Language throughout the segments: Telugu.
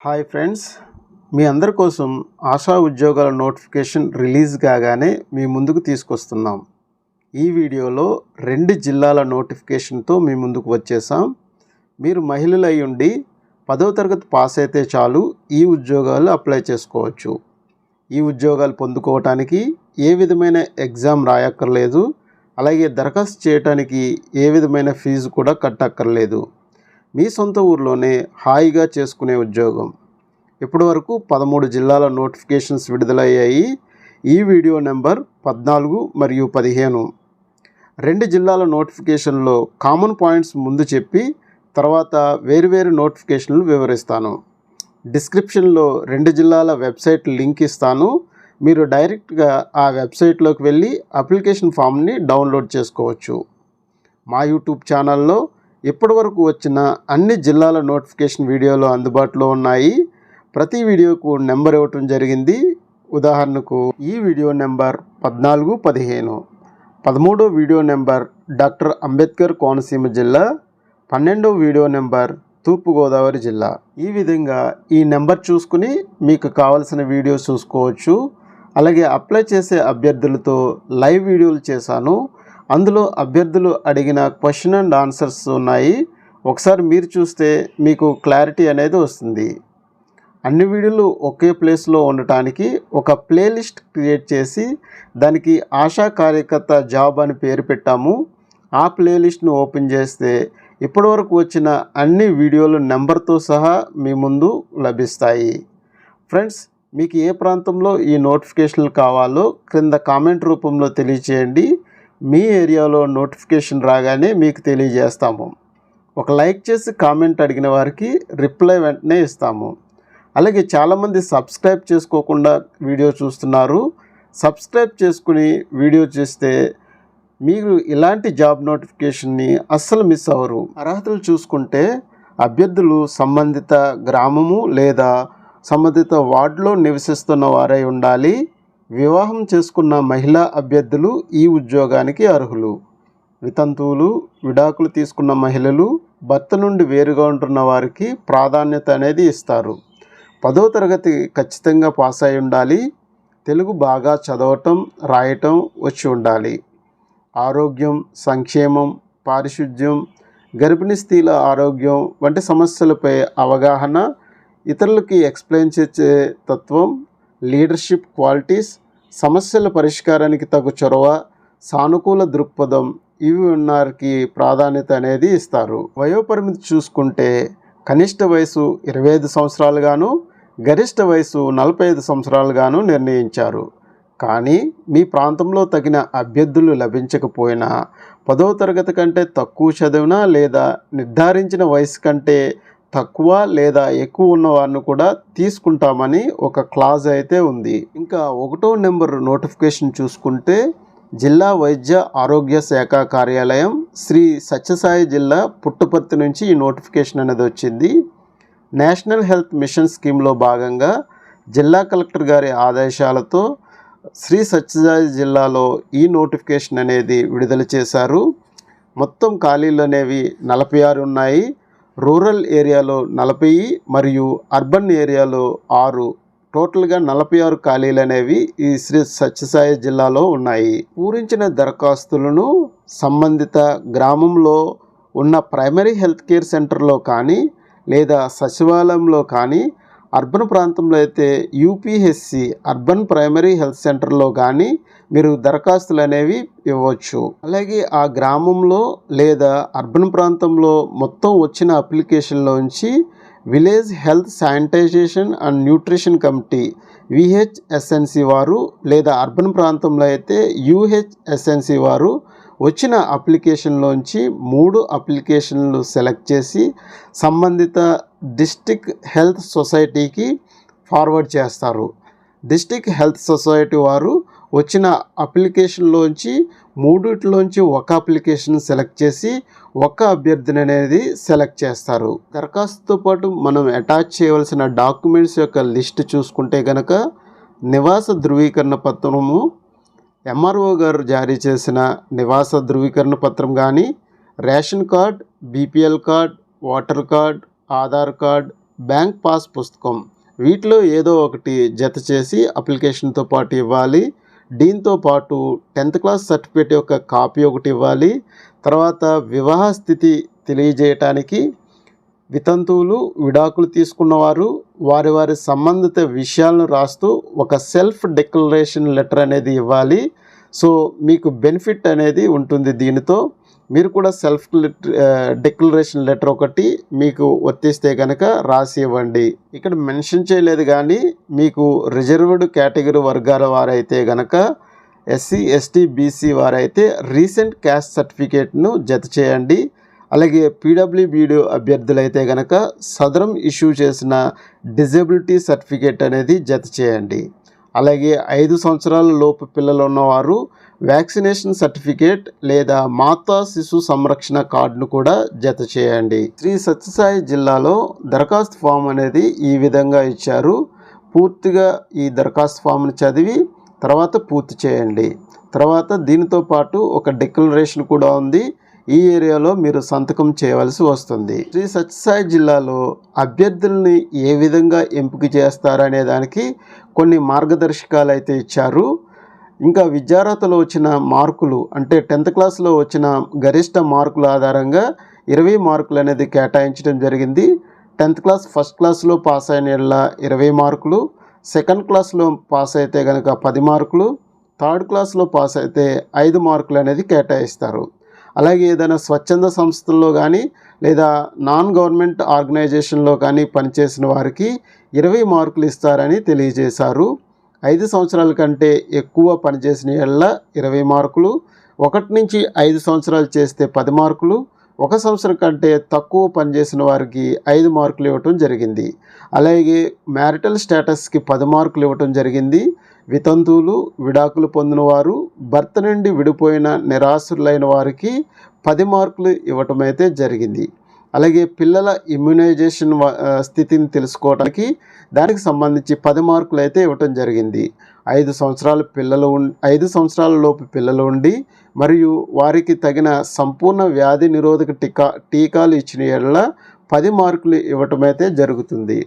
హాయ్ ఫ్రెండ్స్, మీ అందరి కోసం ఆశా ఉద్యోగాల నోటిఫికేషన్ రిలీజ్ కాగానే మీ ముందుకు తీసుకొస్తున్నాం. ఈ వీడియోలో 2 జిల్లాల నోటిఫికేషన్తో మీ ముందుకు వచ్చేసాం. మీరు మహిళలు అయి ఉండి 10వ తరగతి పాస్ అయితే చాలు ఈ ఉద్యోగాలు అప్లై చేసుకోవచ్చు. ఈ ఉద్యోగాలు పొందుకోవటానికి ఏ విధమైన ఎగ్జామ్ రాయక్కర్లేదు. అలాగే దరఖాస్తు చేయడానికి ఏ విధమైన ఫీజు కూడా కట్టక్కర్లేదు. మీ సొంత ఊర్లోనే హాయిగా చేసుకునే ఉద్యోగం. ఇప్పటి వరకు 13 జిల్లాల నోటిఫికేషన్స్ విడుదలయ్యాయి. ఈ వీడియో నెంబర్ 14 మరియు 15. 2 జిల్లాల నోటిఫికేషన్లో కామన్ పాయింట్స్ ముందు చెప్పి తర్వాత వేరువేరు నోటిఫికేషన్లు వివరిస్తాను. డిస్క్రిప్షన్లో 2 జిల్లాల వెబ్సైట్ లింక్ ఇస్తాను. మీరు డైరెక్ట్గా ఆ వెబ్సైట్లోకి వెళ్ళి అప్లికేషన్ ఫామ్ని డౌన్లోడ్ చేసుకోవచ్చు. మా యూట్యూబ్ ఛానల్లో ఇప్పటివరకు వచ్చిన అన్ని జిల్లాల నోటిఫికేషన్ వీడియోలు అందుబాటులో ఉన్నాయి. ప్రతి వీడియోకు నెంబర్ ఇవ్వటం జరిగింది. ఉదాహరణకు ఈ వీడియో నెంబర్ 14, 15. 13వ video number doctor Ambedkar Konaseema జిల్లా. 12వ వీడియో నెంబర్ తూర్పుగోదావరి జిల్లా. ఈ విధంగా ఈ నెంబర్ చూసుకుని మీకు కావాల్సిన వీడియో చూసుకోవచ్చు. అలాగే అప్లై చేసే అభ్యర్థులతో లైవ్ వీడియోలు చేశాను. అందులో అభ్యర్థులు అడిగిన క్వశ్చన్ అండ్ ఆన్సర్స్ ఉన్నాయి. ఒకసారి మీరు చూస్తే మీకు క్లారిటీ అనేది వస్తుంది. అన్ని వీడియోలు ఒకే ప్లేస్లో ఉండటానికి ఒక ప్లేలిస్ట్ క్రియేట్ చేసి దానికి ఆశా కార్యకర్త జాబ్ అని పేరు పెట్టాము. ఆ ప్లేలిస్ట్ను ఓపెన్ చేస్తే ఇప్పటివరకు వచ్చిన అన్ని వీడియోలు నెంబర్తో సహా మీ ముందు లభిస్తాయి. ఫ్రెండ్స్, మీకు ఏ ప్రాంతంలో ఈ నోటిఫికేషన్లు కావాలో క్రింద కామెంట్ రూపంలో తెలియచేయండి. మీ ఏరియాలో నోటిఫికేషన్ రాగానే మీకు తెలియజేస్తాము. ఒక లైక్ చేసి కామెంట్ అడిగిన వారికి రిప్లై వెంటనే ఇస్తాము. అలాగే చాలామంది సబ్స్క్రైబ్ చేసుకోకుండా వీడియో చూస్తున్నారు. సబ్స్క్రైబ్ చేసుకుని వీడియో చూస్తే మీరు ఇలాంటి జాబ్ నోటిఫికేషన్ని అస్సలు మిస్ అవ్వరు. అర్హతలు చూసుకుంటే అభ్యర్థులు సంబంధిత గ్రామము లేదా సంబంధిత వార్డులో నివసిస్తున్న వారై ఉండాలి. వివాహం చేసుకున్న మహిళా అభ్యర్థులు ఈ ఉద్యోగానికి అర్హులు. వితంతువులు, విడాకులు తీసుకున్న మహిళలు, భర్త నుండి వేరుగా ఉంటున్న వారికి ప్రాధాన్యత అనేది ఇస్తారు. 10వ తరగతి ఖచ్చితంగా పాస్ అయి ఉండాలి. తెలుగు బాగా చదవటం, రాయటం వచ్చి ఉండాలి. ఆరోగ్యం, సంక్షేమం, పారిశుద్ధ్యం, గర్భిణీ స్త్రీల ఆరోగ్యం వంటి సమస్యలపై అవగాహన, ఇతరులకి ఎక్స్ప్లెయిన్ చేసే తత్వం, లీడర్షిప్ క్వాలిటీస్, సమస్యల పరిష్కారానికి తగు చొరవ, సానుకూల దృక్పథం ఇవి ఉన్నవారికి ప్రాధాన్యత అనేది ఇస్తారు. వయోపరిమితి చూసుకుంటే కనిష్ట వయసు 25 సంవత్సరాలుగాను, గరిష్ట వయసు 45 సంవత్సరాలుగాను నిర్ణయించారు. కానీ మీ ప్రాంతంలో తగిన అభ్యర్థులు లభించకపోయినా 10వ తరగతి కంటే తక్కువ చదివినా లేదా నిర్ధారించిన వయసు కంటే తక్కువ లేదా ఎక్కువ ఉన్న వారిని కూడా తీసుకుంటామని ఒక క్లాజ్ అయితే ఉంది. ఇంకా 1వ నెంబర్ నోటిఫికేషన్ చూసుకుంటే జిల్లా వైద్య ఆరోగ్య శాఖ కార్యాలయం, శ్రీ సత్యసాయి జిల్లా పుట్టపర్తి నుంచి ఈ నోటిఫికేషన్ అనేది వచ్చింది. నేషనల్ హెల్త్ మిషన్ స్కీమ్లో భాగంగా జిల్లా కలెక్టర్ గారి ఆదేశాలతో శ్రీ సత్యసాయి జిల్లాలో ఈ నోటిఫికేషన్ అనేది విడుదల చేశారు. మొత్తం ఖాళీలు అనేవి 46 ఉన్నాయి. రూరల్ ఏరియాలో 40 మరియు అర్బన్ ఏరియాలో 6, టోటల్గా 46 ఖాళీలు అనేవి ఈ శ్రీ సత్యసాయి జిల్లాలో ఉన్నాయి. పూరించిన దరఖాస్తులను సంబంధిత గ్రామంలో ఉన్న ప్రైమరీ హెల్త్ కేర్ సెంటర్లో కానీ లేదా సచివాలయంలో కానీ, అర్బన్ ప్రాంతంలో అయితే యూపీహెచ్సి అర్బన్ ప్రైమరీ హెల్త్ సెంటర్లో కానీ మీరు దరఖాస్తులు అనేవి ఇవ్వచ్చు. అలాగే ఆ గ్రామంలో లేదా అర్బన్ ప్రాంతంలో మొత్తం వచ్చిన అప్లికేషన్లోంచి village health sanitization and nutrition committee VHSNC వారు లేదా అర్బన్ ప్రాంతంలో అయితే యూహెచ్ఎస్ఎన్సి వారు వచ్చిన అప్లికేషన్లోంచి 3 అప్లికేషన్లు సెలెక్ట్ చేసి సంబంధిత డిస్ట్రిక్ట్ హెల్త్ సొసైటీకి ఫార్వర్డ్ చేస్తారు. డిస్ట్రిక్ట్ హెల్త్ సొసైటీ వారు వచ్చిన అప్లికేషన్లోంచి 3 ఒక అప్లికేషన్ సెలెక్ట్ చేసి ఒక అభ్యర్థిని అనేది సెలెక్ట్ చేస్తారు. దరఖాస్తుతో పాటు మనం అటాచ్ చేయవలసిన డాక్యుమెంట్స్ యొక్క లిస్ట్ చూసుకుంటే కనుక నివాస ధృవీకరణ పత్రము, ఎంఆర్ఓ గారు జారీ చేసిన నివాస ధృవీకరణ పత్రం కానీ, ration card, BPL card, voter card, Aadhaar card, bank pass పుస్తకం వీటిలో ఏదో ఒకటి జత చేసి అప్లికేషన్తో పాటు ఇవ్వాలి. దీంతో పాటు 10th క్లాస్ సర్టిఫికేట్ యొక్క కాపీ ఒకటి ఇవ్వాలి. తర్వాత వివాహ స్థితి తెలియజేయటానికి వితంతువులు, విడాకులు తీసుకున్నవారు వారి వారి సంబంధిత విషయాలను రాస్తూ ఒక సెల్ఫ్ డిక్లరేషన్ లెటర్ అనేది ఇవ్వాలి. సో మీకు బెనిఫిట్ అనేది ఉంటుంది. దీనితో మీరు కూడా సెల్ఫ్ డిక్లరేషన్ లెటర్ ఒకటి మీకు వర్తిస్తే కనుక రాసి ఇవ్వండి. ఇక్కడ మెన్షన్ చేయలేదు కానీ మీకు రిజర్వ్డ్ కేటగిరీ వర్గాల వారైతే కనుక ఎస్సీ, ఎస్టీ, బీసీ వారైతే రీసెంట్ క్యాస్ట్ సర్టిఫికేట్ను జత చేయండి. అలాగే పీడబ్ల్యూబీడీ అభ్యర్థులైతే కనుక సదరం ఇష్యూ చేసిన డిజబిలిటీ సర్టిఫికేట్ అనేది జత చేయండి. అలాగే 5 సంవత్సరాల లోపు పిల్లలు ఉన్నవారు వ్యాక్సినేషన్ సర్టిఫికేట్ లేదా మాతా శిశు సంరక్షణ కార్డును కూడా జత చేయండి. శ్రీ సత్యసాయి జిల్లాలో దరఖాస్తు ఫామ్ అనేది ఈ విధంగా ఇచ్చారు. పూర్తిగా ఈ దరఖాస్తు ఫామ్ని చదివి తర్వాత పూర్తి చేయండి. తర్వాత దీనితో పాటు ఒక డిక్లరేషన్ కూడా ఉంది. ఈ ఏరియాలో మీరు సంతకం చేయవలసి వస్తుంది. శ్రీ సత్యసాయి జిల్లాలో అభ్యర్థుల్ని ఏ విధంగా ఎంపిక చేస్తారనే దానికి కొన్ని మార్గదర్శకాలు అయితే ఇచ్చారు. ఇంకా విద్యార్హతలో వచ్చిన మార్కులు అంటే 10th క్లాస్లో వచ్చిన గరిష్ట మార్కుల ఆధారంగా 20 మార్కులు అనేది కేటాయించడం జరిగింది. 10th క్లాస్ ఫస్ట్ క్లాస్లో పాస్ అయిన 20 మార్కులు, సెకండ్ క్లాస్లో పాస్ అయితే కనుక 10 మార్కులు, థర్డ్ క్లాస్లో పాస్ అయితే 5 మార్కులు అనేది కేటాయిస్తారు. అలాగే ఏదైనా స్వచ్ఛంద సంస్థల్లో కానీ లేదా నాన్ గవర్నమెంట్ ఆర్గనైజేషన్లో కానీ పనిచేసిన వారికి 20 మార్కులు ఇస్తారని తెలియజేశారు. 5 సంవత్సరాల కంటే ఎక్కువ పనిచేసిన 20 మార్కులు, 1 నుంచి 5 సంవత్సరాలు చేస్తే 10 మార్కులు, 1 సంవత్సరం కంటే తక్కువ పనిచేసిన వారికి 5 మార్కులు ఇవ్వటం జరిగింది. అలాగే మ్యారిటల్ స్టేటస్కి 10 మార్కులు ఇవ్వటం జరిగింది. వితంతువులు, విడాకులు పొందిన వారు, భర్త నుండి విడిపోయిన నిరాశ్రులైన వారికి 10 మార్కులు ఇవ్వటం అయితే జరిగింది. అలాగే పిల్లల ఇమ్యునైజేషన్ స్థితిని తెలుసుకోవడానికి దానికి సంబంధించి 10 మార్కులు అయితే ఇవ్వటం జరిగింది. 5 సంవత్సరాల లోపు పిల్లలు ఉండి మరియు వారికి తగిన సంపూర్ణ వ్యాధి నిరోధక టీకాలు ఇచ్చిన యెడల 10 మార్కులు ఇవ్వటం అయితే జరుగుతుంది.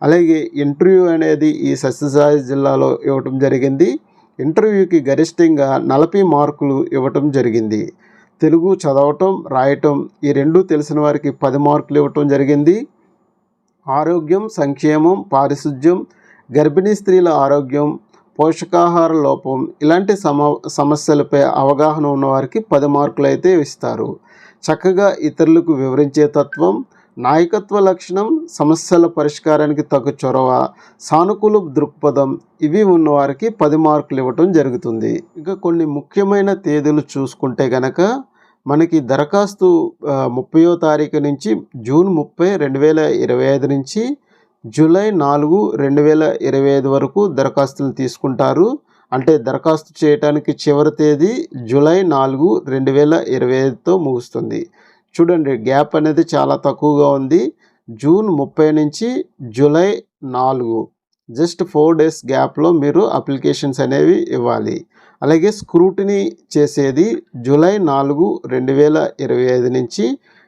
అలాగే ఇంటర్వ్యూ అనేది ఈ సత్యసాయి జిల్లాలో ఇవ్వటం జరిగింది. ఇంటర్వ్యూకి గరిష్టంగా 40 మార్కులు ఇవ్వటం జరిగింది. తెలుగు చదవటం, రాయటం ఈ రెండూ తెలిసిన వారికి 10 మార్కులు ఇవ్వటం జరిగింది. ఆరోగ్యం, సంక్షేమం, పారిశుధ్యం, గర్భిణీ స్త్రీల ఆరోగ్యం, పోషకాహార లోపం ఇలాంటి సమస్యలపై అవగాహన ఉన్నవారికి 10 మార్కులు అయితే ఇస్తారు. చక్కగా ఇతరులకు వివరించే తత్వం, నాయకత్వ లక్షణం, సమస్యల పరిష్కారానికి తగు చొరవ, సానుకూల దృక్పథం ఇవి ఉన్నవారికి 10 మార్కులు ఇవ్వటం జరుగుతుంది. ఇంకా కొన్ని ముఖ్యమైన తేదీలు చూసుకుంటే కనుక మనకి దరఖాస్తు 30వ తారీఖు నుంచి జూన్ 30, 2025 నుంచి జూలై 4, 2025 వరకు దరఖాస్తులు తీసుకుంటారు. అంటే దరఖాస్తు చేయడానికి చివరి తేదీ జూలై 4, 2025తో ముగుస్తుంది. చూడండి గ్యాప్ అనేది చాలా తక్కువగా ఉంది. జూన్ 30 నుంచి జూలై 4 జస్ట్ 4 days గ్యాప్లో మీరు అప్లికేషన్స్ అనేవి ఇవ్వాలి. అలాగే స్క్రూటినీ చేసేది జూలై 4, 2025 నుంచి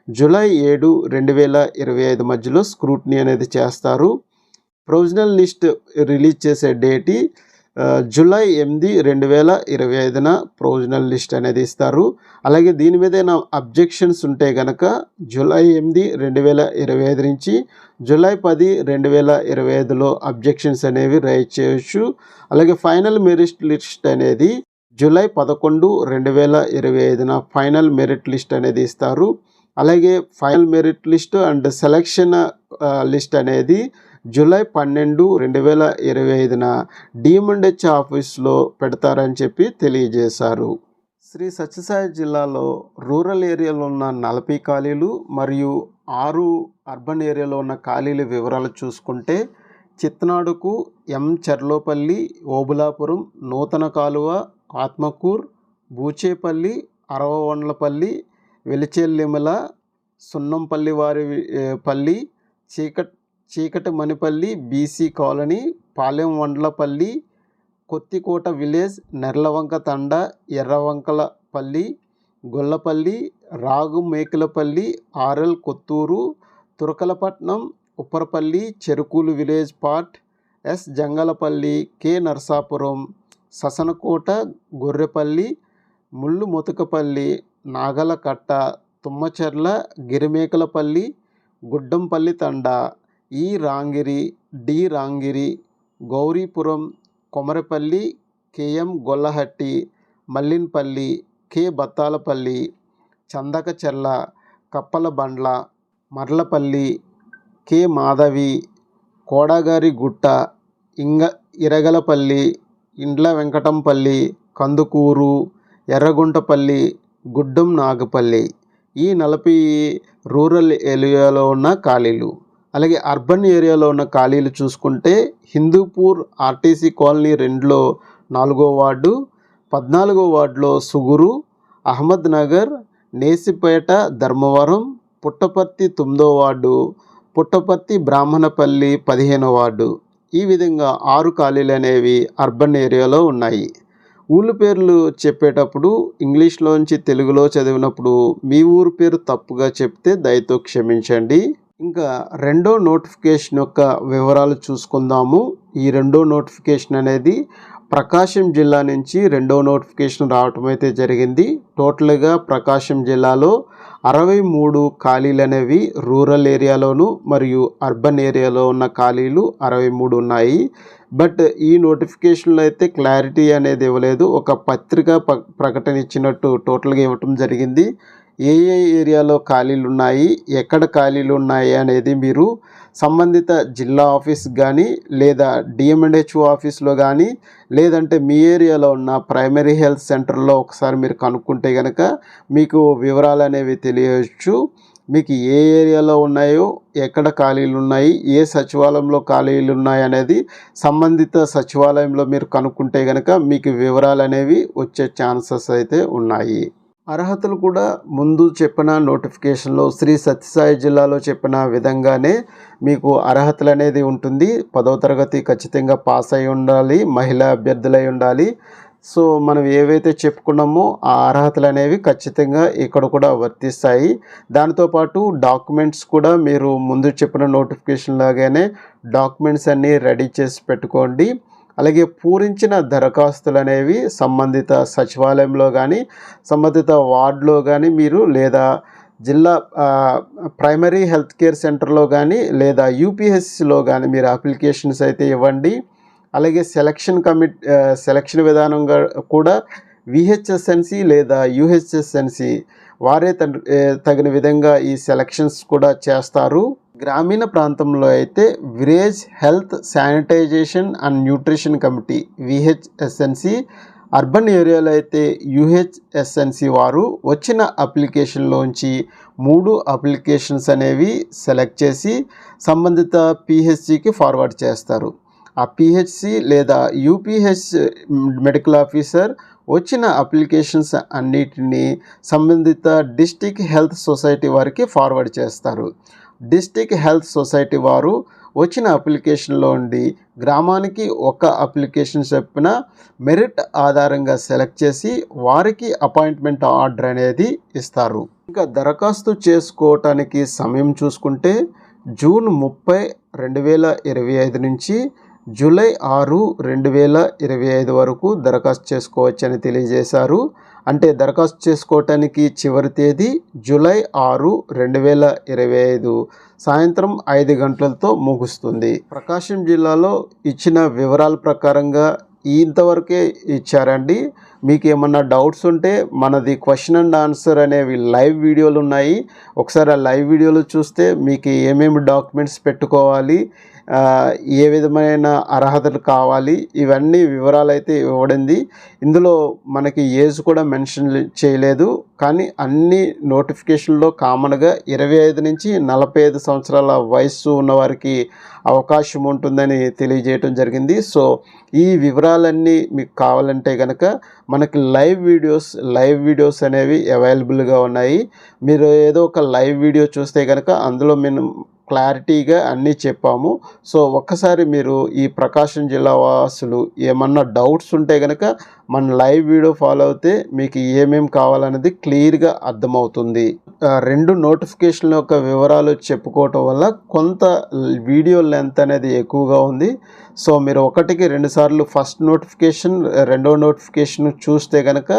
జూలై 7, 2025 మధ్యలో స్క్రూటినీ అనేది చేస్తారు. ప్రొవిజనల్ లిస్ట్ రిలీజ్ చేసే డేట్ జూలై 8, 2025న ప్రొవిజనల్ లిస్ట్ అనేది ఇస్తారు. అలాగే దీని మీద ఏమైనా అబ్జెక్షన్స్ ఉంటే కనుక జూలై 8, 2025 నుంచి జూలై 10, 2025లో అబ్జెక్షన్స్ అనేవి రైజ్ చేయొచ్చు. అలాగే ఫైనల్ మెరిట్ లిస్ట్ అనేది జూలై 11, 2025న ఫైనల్ మెరిట్ లిస్ట్ అనేది ఇస్తారు. అలాగే final merit list and selection list అనేది జూలై 12, 2025న DMH ఆఫీస్లో పెడతారని చెప్పి తెలియజేశారు. శ్రీ సత్యసాయి జిల్లాలో రూరల్ ఏరియాలో ఉన్న 40 ఖాళీలు మరియు 6 అర్బన్ ఏరియాలో ఉన్న ఖాళీల వివరాలు చూసుకుంటే చిత్నాడుకు చర్లోపల్లి, ఓబులాపురం, నూతన కాలువ, Atmakur, Boochepalli, అరవవండ్లపల్లి, వెలిచెల్లిమల, Sunnampalli Varipalli, Cheekati Manipalli, BC colony, Palem Vandlapalli, Kothikota village, Nerlavanka Thanda, Erravankalapalli, Gollapalli, Ragu Mekulapalli, RL Kothuru, Turakalapatnam, Upparapalli Cherukulu village part, S Jangalapalli, K Narsapuram, Sasanakota, Gorrepalli, Mullu Mothukapalli, Nagalakatta, Thummacherla, Girimekalapalli, Guddampalli Thanda, E Rangiri, D Rangiri, Gowripuram, Komarapalli, KM Gollahatti, Mallinpalli, K Bathalapalli, Chandakacherla, Kappalabandla, Marlapalli, K Madhavi, Kodagari Gutta, Iragalapalli, ఇండ్ల వెంకటంపల్లి, కందుకూరు, ఎర్రగుంటపల్లి, గుడ్డం నాగపల్లి. ఈ 40 రూరల్ ఏరియాలో ఉన్న ఖాళీలు. అలాగే అర్బన్ ఏరియాలో ఉన్న ఖాళీలు చూసుకుంటే హిందూపూర్ ఆర్టీసీ కాలనీ 2లో 4వ వార్డు, 14వ వార్డులో సుగురు, అహ్మద్ నగర్, నేసిపేట, ధర్మవరం, పుట్టపర్తి 9వ వార్డు, పుట్టపర్తి, బ్రాహ్మణపల్లి 15వ వార్డు. ఈ విధంగా 6 ఖాళీలు అనేవి అర్బన్ ఏరియాలో ఉన్నాయి. ఊళ్ళ పేర్లు చెప్పేటప్పుడు ఇంగ్లీష్లోంచి తెలుగులో చదివినప్పుడు మీ ఊరు పేరు తప్పుగా చెప్తే దయతో క్షమించండి. ఇంకా రెండో నోటిఫికేషన్ యొక్క వివరాలు చూసుకుందాము. ఈ రెండో నోటిఫికేషన్ అనేది ప్రకాశం జిల్లా నుంచి రెండో నోటిఫికేషన్ రావటం అయితే జరిగింది. టోటల్గా ప్రకాశం జిల్లాలో 63 ఖాళీలు అనేవి రూరల్ ఏరియాలోను మరియు అర్బన్ ఏరియాలో ఉన్న ఖాళీలు 63 ఉన్నాయి. బట్ ఈ నోటిఫికేషన్లో అయితే క్లారిటీ అనేది ఇవ్వలేదు. ఒక పత్రికా ప్రకటన ఇచ్చినట్టు టోటల్గా ఇవ్వటం జరిగింది. ఏ ఏరియాలో ఖాళీలు ఉన్నాయి, ఎక్కడ ఖాళీలు ఉన్నాయి అనేది మీరు సంబంధిత జిల్లా ఆఫీస్ కానీ లేదా డిఎంఎండ్హెచ్ఓ ఆఫీస్లో కానీ లేదంటే మీ ఏరియాలో ఉన్న ప్రైమరీ హెల్త్ సెంటర్లో ఒకసారి మీరు కనుక్కుంటే కనుక మీకు వివరాలు అనేవి తెలియవచ్చు. మీకు ఏ ఏరియాలో ఉన్నాయో, ఎక్కడ ఖాళీలు ఉన్నాయి, ఏ సచివాలయంలో ఖాళీలు ఉన్నాయి అనేది సంబంధిత సచివాలయంలో మీరు కనుక్కుంటే కనుక మీకు వివరాలు అనేవి వచ్చే ఛాన్సెస్ అయితే ఉన్నాయి. అర్హతలు కూడా ముందు చెప్పిన నోటిఫికేషన్లో శ్రీ సత్యసాయి జిల్లాలో చెప్పిన విధంగానే మీకు అర్హతలు అనేది ఉంటుంది. 10వ తరగతి ఖచ్చితంగా పాస్ అయి ఉండాలి, మహిళా అభ్యర్థులై ఉండాలి. సో మనం ఏవైతే చెప్పుకున్నామో ఆ అర్హతలు అనేవి ఖచ్చితంగా ఇక్కడ కూడా వర్తిస్తాయి. దాంతోపాటు డాక్యుమెంట్స్ కూడా మీరు ముందు చెప్పిన నోటిఫికేషన్ లాగానే డాక్యుమెంట్స్ అన్నీ రెడీ చేసి పెట్టుకోండి. అలాగే పూరించిన దరఖాస్తులు అనేవి సంబంధిత సచివాలయంలో కానీ సంబంధిత వార్డులో కానీ మీరు లేదా జిల్లా ప్రైమరీ హెల్త్ కేర్ సెంటర్లో కానీ లేదా యూపీహెచ్సిలో కానీ మీరు అప్లికేషన్స్ అయితే ఇవ్వండి. అలాగే సెలక్షన్ విధానంగా కూడా విహెచ్ఎస్ఎన్సి లేదా యూహెచ్ఎస్ఎన్సి వారే తగిన విధంగా ఈ సెలక్షన్స్ కూడా చేస్తారు. గ్రామీణ ప్రాంతంలో అయితే village health sanitization and nutrition committee VHSNC, urban ఏరియాలో అయితే యూహెచ్ఎస్ఎన్సి వారు వచ్చిన అప్లికేషన్లోంచి 3 అప్లికేషన్స్ అనేవి సెలెక్ట్ చేసి సంబంధిత పిహెచ్సికి ఫార్వర్డ్ చేస్తారు. ఆ పిహెచ్సి లేదా యూపీహెచ్ మెడికల్ ఆఫీసర్ వచ్చిన అప్లికేషన్స్ అన్నిటినీ సంబంధిత డిస్ట్రిక్ట్ హెల్త్ సొసైటీ వారికి ఫార్వర్డ్ చేస్తారు. డిస్ట్రిక్ట్ హెల్త్ సొసైటీ వారు వచ్చిన అప్లికేషన్లో ఉండి గ్రామానికి ఒక అప్లికేషన్ చొప్పున మెరిట్ ఆధారంగా సెలెక్ట్ చేసి వారికి అపాయింట్మెంట్ ఆర్డర్ అనేది ఇస్తారు. ఇంకా దరఖాస్తు చేసుకోవటానికి సమయం చూసుకుంటే జూన్ 30, 2025 నుంచి జూలై 6, 2025 వరకు దరఖాస్తు చేసుకోవచ్చని తెలియజేశారు. అంటే దరఖాస్తు చేసుకోవటానికి చివరి తేదీ జూలై 6, 2025 సాయంత్రం 5 గంటలతో ముగుస్తుంది. ప్రకాశం జిల్లాలో ఇచ్చిన వివరాల ప్రకారంగా ఇంతవరకే ఇచ్చారండి. మీకు ఏమన్నా డౌట్స్ ఉంటే మనది క్వశ్చన్ అండ్ ఆన్సర్ అనేవి లైవ్ వీడియోలు ఉన్నాయి. ఒకసారి ఆ లైవ్ వీడియోలు చూస్తే మీకు ఏమేమి డాక్యుమెంట్స్ పెట్టుకోవాలి, ఏ విధమైన అర్హతలు కావాలి, ఇవన్నీ వివరాలు అయితే ఇవ్వబడింది. ఇందులో మనకి ఏజ్ కూడా మెన్షన్ చేయలేదు, కానీ అన్ని నోటిఫికేషన్లో కామన్గా 25 నుంచి 45 సంవత్సరాల వయస్సు ఉన్నవారికి అవకాశం ఉంటుందని తెలియజేయటం జరిగింది. సో ఈ వివరాలన్నీ మీకు కావాలంటే కనుక మనకి లైవ్ వీడియోస్ అనేవి అవైలబుల్గా ఉన్నాయి. మీరు ఏదో ఒక లైవ్ వీడియో చూస్తే కనుక అందులో క్లారిటీగా అన్నీ చెప్పాము. సో ఒక్కసారి మీరు ఈ ప్రకాశం జిల్లా వాసులు ఏమన్నా డౌట్స్ ఉంటే కనుక మన లైవ్ వీడియో ఫాలో అవుతే మీకు ఏమేమి కావాలనేది క్లియర్గా అర్థమవుతుంది. 2 నోటిఫికేషన్ల యొక్క వివరాలు చెప్పుకోవటం వల్ల కొంత వీడియో లెంత్ అనేది ఎక్కువగా ఉంది. సో మీరు 1కి 2 సార్లు ఫస్ట్ నోటిఫికేషన్, రెండవ నోటిఫికేషన్ చూస్తే కనుక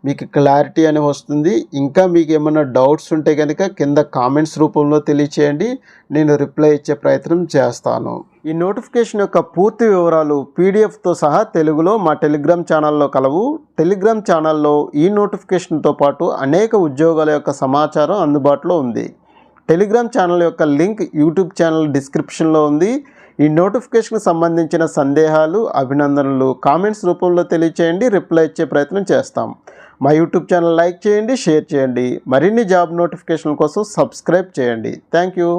మీకు క్లారిటీ అని వస్తుంది. ఇంకా మీకు ఏమైనా డౌట్స్ ఉంటే కనుక కింద కామెంట్స్ రూపంలో తెలియచేయండి, నేను రిప్లై ఇచ్చే ప్రయత్నం చేస్తాను. ఈ నోటిఫికేషన్ యొక్క పూర్తి వివరాలు పీడిఎఫ్తో సహా తెలుగులో మా టెలిగ్రామ్ ఛానల్లో కలవు. టెలిగ్రామ్ ఛానల్లో ఈ నోటిఫికేషన్తో పాటు అనేక ఉద్యోగాల యొక్క సమాచారం అందుబాటులో ఉంది. టెలిగ్రామ్ ఛానల్ యొక్క లింక్ యూట్యూబ్ ఛానల్ డిస్క్రిప్షన్లో ఉంది. ఈ నోటిఫికేషన్కి సంబంధించిన సందేహాలు, అభినందనలు కామెంట్స్ రూపంలో తెలియచేయండి, రిప్లై ఇచ్చే ప్రయత్నం చేస్తాం. మా యూట్యూబ్ ఛానల్ లైక్ చేయండి, షేర్ చేయండి. మరిన్ని జాబ్ నోటిఫికేషన్ల కోసం సబ్స్క్రైబ్ చేయండి. Thank you.